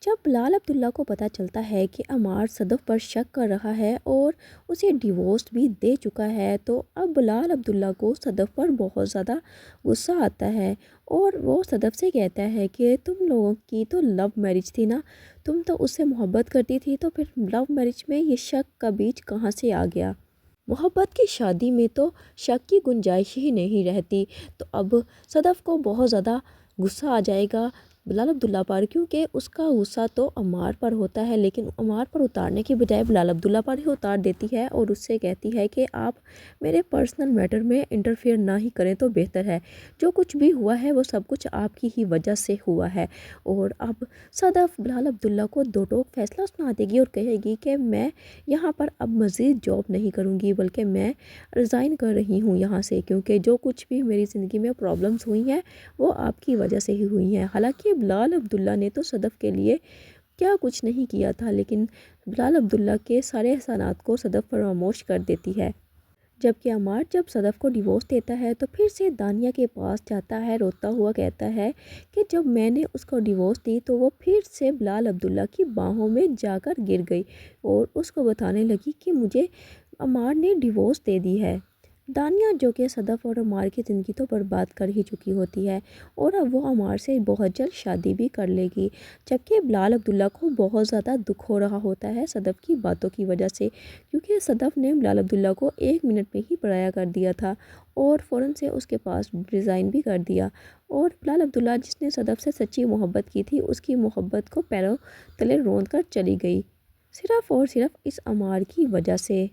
جب بلال عبداللہ کو پتہ چلتا ہے کہ عمار صدف پر شک کر رہا ہے اور اسے ڈیورس بھی دے چکا ہے تو اب بلال عبداللہ کو صدف پر بہت زیادہ غصہ آتا ہے اور وہ صدف سے کہتا ہے کہ تم لوگوں کی تو لو میرج تھی نا، تم تو اس سے محبت کرتی تھی، تو پھر لو میرج میں یہ شک کا بیج کہاں سے آ گیا؟ محبت کی شادی میں تو شک کی گنجائش ہی نہیں رہتی۔ تو اب صدف کو بہت زیادہ غصہ آ جائے گا بلال عبداللہ پر، کیونکہ اس کا غصہ تو عمار پر ہوتا ہے، لیکن عمار پر اتارنے کی بجائے بلال عبداللہ پر ہی اتار دیتی ہے اور اس سے کہتی ہے کہ آپ میرے پرسنل میٹر میں انٹرفیئر نہ ہی کریں تو بہتر ہے، جو کچھ بھی ہوا ہے وہ سب کچھ آپ کی ہی وجہ سے ہوا ہے۔ اور اب صدف بلال عبداللہ کو دو ٹوک فیصلہ سنا دے گی اور کہے گی کہ میں یہاں پر اب مزید جاب نہیں کروں گی، بلکہ میں ریزائن کر رہی ہوں یہاں سے، کیونکہ جو کچھ بھی میری زندگی میں پرابلمز ہوئی ہیں وہ آپ کی وجہ سے ہی ہوئی ہیں۔ حالانکہ بلال عبداللہ نے تو صدف کے لیے کیا کچھ نہیں کیا تھا، لیکن بلال عبداللہ کے سارے احسانات کو صدف فراموش کر دیتی ہے۔ جبکہ عمار جب صدف کو ڈیورس دیتا ہے تو پھر سے دانیہ کے پاس جاتا ہے، روتا ہوا کہتا ہے کہ جب میں نے اس کو ڈیورس دی تو وہ پھر سے بلال عبداللہ کی باہوں میں جا کر گر گئی اور اس کو بتانے لگی کہ مجھے عمار نے ڈیورس دے دی ہے۔ دانیہ جو کہ صدف اور عمار کی زندگی تو برباد کر ہی چکی ہوتی ہے اور اب وہ عمار سے بہت جلد شادی بھی کر لے گی، جبکہ بلال عبداللہ کو بہت زیادہ دکھ ہو رہا ہوتا ہے صدف کی باتوں کی وجہ سے، کیونکہ صدف نے بلال عبداللہ کو 1 منٹ میں ہی پرایا کر دیا تھا اور فوراً سے اس کے پاس ریزائن بھی کر دیا، اور بلال عبداللہ جس نے صدف سے سچی محبت کی تھی اس کی محبت کو پیروں تلے روند کر چلی گئی، صرف اور صرف اس عمار کی وجہ سے۔